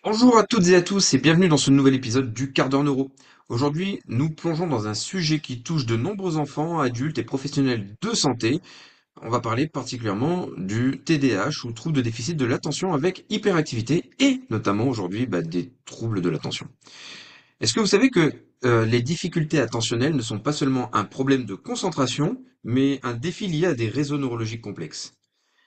Bonjour à toutes et à tous et bienvenue dans ce nouvel épisode du Quart d'heure neuro. Aujourd'hui, nous plongeons dans un sujet qui touche de nombreux enfants, adultes et professionnels de santé. On va parler particulièrement du TDAH ou trouble de déficit de l'attention avec hyperactivité et notamment aujourd'hui des troubles de l'attention. Est-ce que vous savez que les difficultés attentionnelles ne sont pas seulement un problème de concentration, mais un défi lié à des réseaux neurologiques complexes?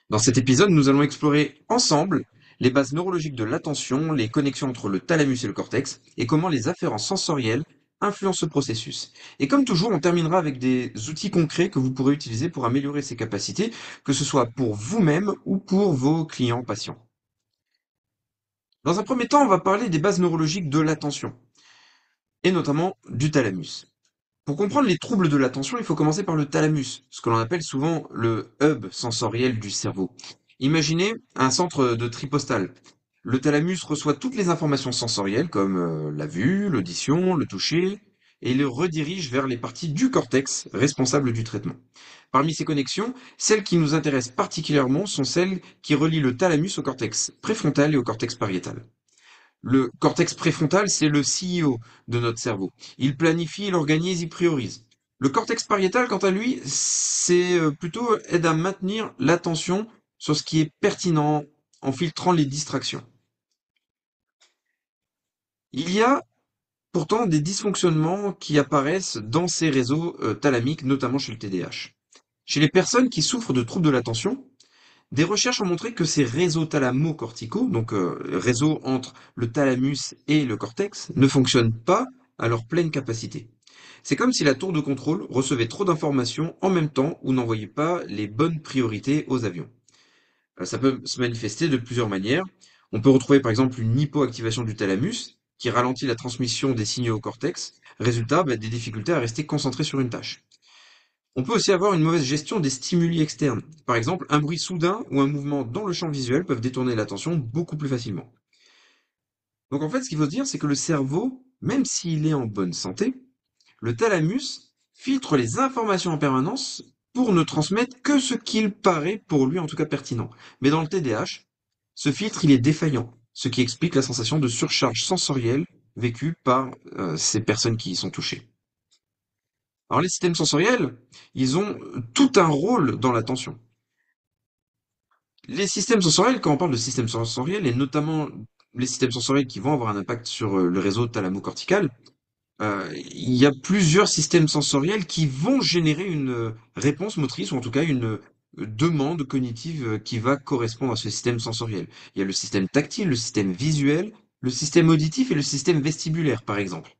Dans cet épisode, nous allons explorer ensemble les bases neurologiques de l'attention, les connexions entre le thalamus et le cortex, et comment les afférences sensorielles influencent ce processus. Et comme toujours, on terminera avec des outils concrets que vous pourrez utiliser pour améliorer ces capacités, que ce soit pour vous-même ou pour vos clients patients. Dans un premier temps, on va parler des bases neurologiques de l'attention, et notamment du thalamus. Pour comprendre les troubles de l'attention, il faut commencer par le thalamus, ce que l'on appelle souvent le hub sensoriel du cerveau. Imaginez un centre de tri postal. Le thalamus reçoit toutes les informations sensorielles comme la vue, l'audition, le toucher, et les redirige vers les parties du cortex responsables du traitement. Parmi ces connexions, celles qui nous intéressent particulièrement sont celles qui relient le thalamus au cortex préfrontal et au cortex pariétal. Le cortex préfrontal, c'est le CEO de notre cerveau. Il planifie, il organise, il priorise. Le cortex pariétal, quant à lui, c'est plutôt aide à maintenir l'attention sur ce qui est pertinent en filtrant les distractions. Il y a pourtant des dysfonctionnements qui apparaissent dans ces réseaux thalamiques, notamment chez le TDAH. Chez les personnes qui souffrent de troubles de l'attention, des recherches ont montré que ces réseaux thalamo-corticaux, donc réseaux entre le thalamus et le cortex, ne fonctionnent pas à leur pleine capacité. C'est comme si la tour de contrôle recevait trop d'informations en même temps ou n'envoyait pas les bonnes priorités aux avions. Ça peut se manifester de plusieurs manières. On peut retrouver par exemple une hypoactivation du thalamus qui ralentit la transmission des signaux au cortex. Résultat, des difficultés à rester concentré sur une tâche. On peut aussi avoir une mauvaise gestion des stimuli externes. Par exemple, un bruit soudain ou un mouvement dans le champ visuel peuvent détourner l'attention beaucoup plus facilement. Donc en fait, ce qu'il faut se dire, c'est que le cerveau, même s'il est en bonne santé, le thalamus filtre les informations en permanence pour ne transmettre que ce qu'il paraît pour lui en tout cas pertinent. Mais dans le TDAH, ce filtre il est défaillant, ce qui explique la sensation de surcharge sensorielle vécue par ces personnes qui y sont touchées. Alors les systèmes sensoriels, ils ont tout un rôle dans l'attention. Les systèmes sensoriels, quand on parle de systèmes sensoriels, et notamment les systèmes sensoriels qui vont avoir un impact sur le réseau thalamo-cortical, il y a plusieurs systèmes sensoriels qui vont générer une réponse motrice, ou en tout cas une demande cognitive qui va correspondre à ce système sensoriel. Il y a le système tactile, le système visuel, le système auditif et le système vestibulaire, par exemple.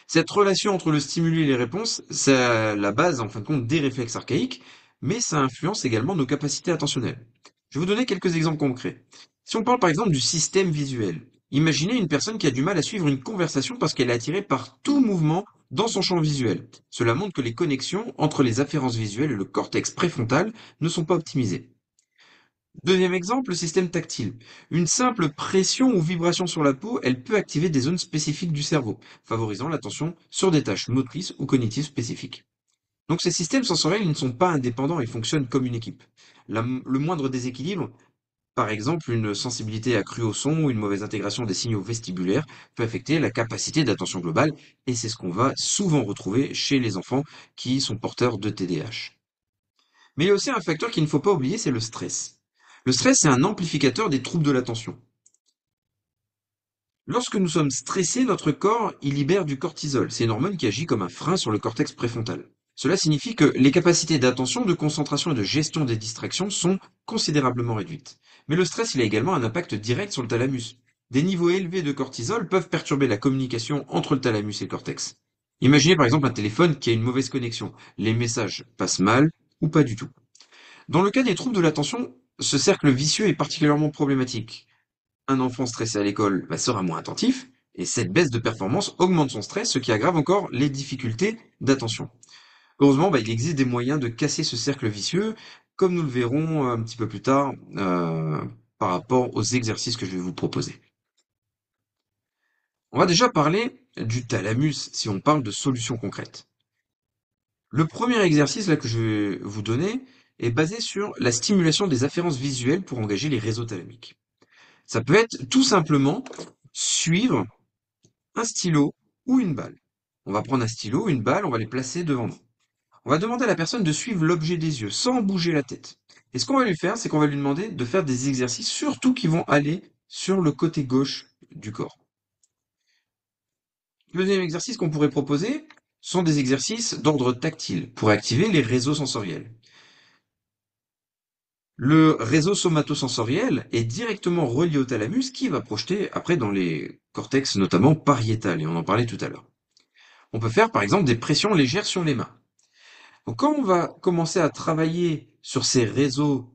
Cette relation entre le stimuli et les réponses, c'est la base, en fin de compte, des réflexes archaïques, mais ça influence également nos capacités attentionnelles. Je vais vous donner quelques exemples concrets. Si on parle par exemple du système visuel, imaginez une personne qui a du mal à suivre une conversation parce qu'elle est attirée par tout mouvement dans son champ visuel. Cela montre que les connexions entre les afférences visuelles et le cortex préfrontal ne sont pas optimisées. Deuxième exemple, le système tactile. Une simple pression ou vibration sur la peau, elle peut activer des zones spécifiques du cerveau, favorisant l'attention sur des tâches motrices ou cognitives spécifiques. Donc ces systèmes sensoriels ils ne sont pas indépendants, ils fonctionnent comme une équipe. Le moindre déséquilibre, par exemple une sensibilité accrue au son ou une mauvaise intégration des signaux vestibulaires, peut affecter la capacité d'attention globale, et c'est ce qu'on va souvent retrouver chez les enfants qui sont porteurs de TDAH. Mais il y a aussi un facteur qu'il ne faut pas oublier, c'est le stress. Le stress, c'est un amplificateur des troubles de l'attention. Lorsque nous sommes stressés, notre corps il libère du cortisol. C'est une hormone qui agit comme un frein sur le cortex préfrontal. Cela signifie que les capacités d'attention, de concentration et de gestion des distractions sont considérablement réduites. Mais le stress, il a également un impact direct sur le thalamus. Des niveaux élevés de cortisol peuvent perturber la communication entre le thalamus et le cortex. Imaginez par exemple un téléphone qui a une mauvaise connexion. Les messages passent mal ou pas du tout. Dans le cas des troubles de l'attention, ce cercle vicieux est particulièrement problématique. Un enfant stressé à l'école sera moins attentif, et cette baisse de performance augmente son stress, ce qui aggrave encore les difficultés d'attention. Heureusement, il existe des moyens de casser ce cercle vicieux, comme nous le verrons un petit peu plus tard par rapport aux exercices que je vais vous proposer. On va déjà parler du thalamus si on parle de solutions concrètes. Le premier exercice là que je vais vous donner est basé sur la stimulation des afférences visuelles pour engager les réseaux thalamiques. Ça peut être tout simplement suivre un stylo ou une balle. On va prendre un stylo, une balle, on va les placer devant nous. On va demander à la personne de suivre l'objet des yeux sans bouger la tête. Et ce qu'on va lui faire, c'est qu'on va lui demander de faire des exercices, surtout qui vont aller sur le côté gauche du corps. Le deuxième exercice qu'on pourrait proposer sont des exercices d'ordre tactile pour activer les réseaux sensoriels. Le réseau somatosensoriel est directement relié au thalamus qui va projeter après dans les cortex notamment pariétal et on en parlait tout à l'heure. On peut faire par exemple des pressions légères sur les mains. Donc quand on va commencer à travailler sur ces réseaux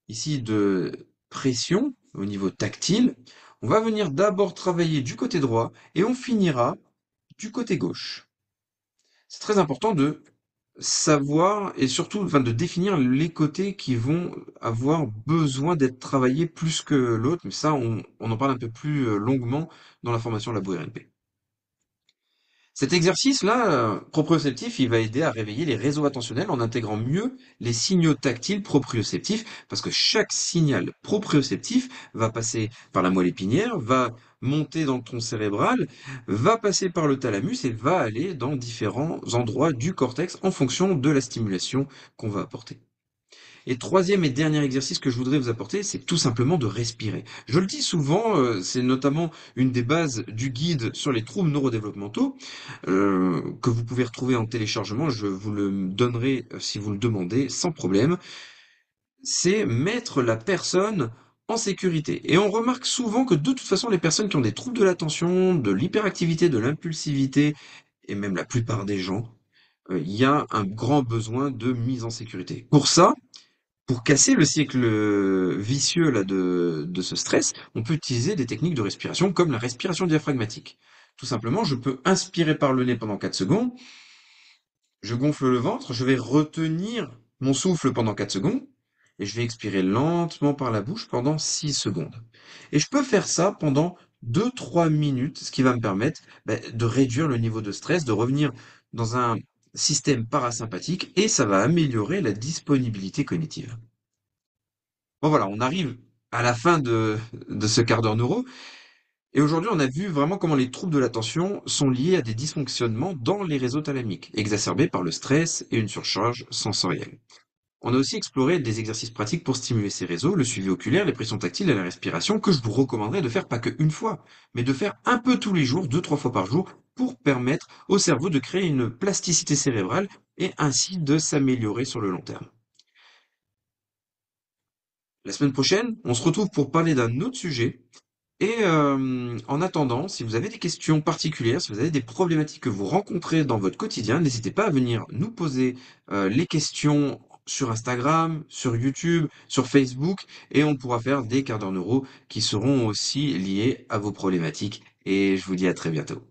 ici de pression au niveau tactile, on va venir d'abord travailler du côté droit et on finira du côté gauche. C'est très important de savoir et surtout enfin, de définir les côtés qui vont avoir besoin d'être travaillés plus que l'autre, mais ça on en parle un peu plus longuement dans la formation Labo RNP. Cet exercice-là, proprioceptif, il va aider à réveiller les réseaux attentionnels en intégrant mieux les signaux tactiles proprioceptifs, parce que chaque signal proprioceptif va passer par la moelle épinière, va monter dans le tronc cérébral, va passer par le thalamus et va aller dans différents endroits du cortex en fonction de la stimulation qu'on va apporter. Et troisième et dernier exercice que je voudrais vous apporter, c'est tout simplement de respirer. Je le dis souvent, c'est notamment une des bases du guide sur les troubles neurodéveloppementaux, que vous pouvez retrouver en téléchargement, je vous le donnerai si vous le demandez, sans problème. C'est mettre la personne en sécurité. Et on remarque souvent que de toute façon, les personnes qui ont des troubles de l'attention, de l'hyperactivité, de l'impulsivité, et même la plupart des gens, il y a un grand besoin de mise en sécurité. Pour ça, pour casser le cycle vicieux là de ce stress, on peut utiliser des techniques de respiration comme la respiration diaphragmatique. Tout simplement, je peux inspirer par le nez pendant 4 secondes, je gonfle le ventre, je vais retenir mon souffle pendant 4 secondes, et je vais expirer lentement par la bouche pendant 6 secondes. Et je peux faire ça pendant 2-3 minutes, ce qui va me permettre de réduire le niveau de stress, de revenir dans un système parasympathique, et ça va améliorer la disponibilité cognitive. Bon voilà, on arrive à la fin de ce quart d'heure neuro. Et aujourd'hui, on a vu vraiment comment les troubles de l'attention sont liés à des dysfonctionnements dans les réseaux thalamiques, exacerbés par le stress et une surcharge sensorielle. On a aussi exploré des exercices pratiques pour stimuler ces réseaux, le suivi oculaire, les pressions tactiles et la respiration, que je vous recommanderais de faire pas qu'une fois, mais de faire un peu tous les jours, 2-3 fois par jour, pour permettre au cerveau de créer une plasticité cérébrale et ainsi de s'améliorer sur le long terme. La semaine prochaine, on se retrouve pour parler d'un autre sujet. Et en attendant, si vous avez des questions particulières, si vous avez des problématiques que vous rencontrez dans votre quotidien, n'hésitez pas à venir nous poser les questions sur Instagram, sur YouTube, sur Facebook, et on pourra faire des quarts d'heure neuro qui seront aussi liés à vos problématiques. Et je vous dis à très bientôt.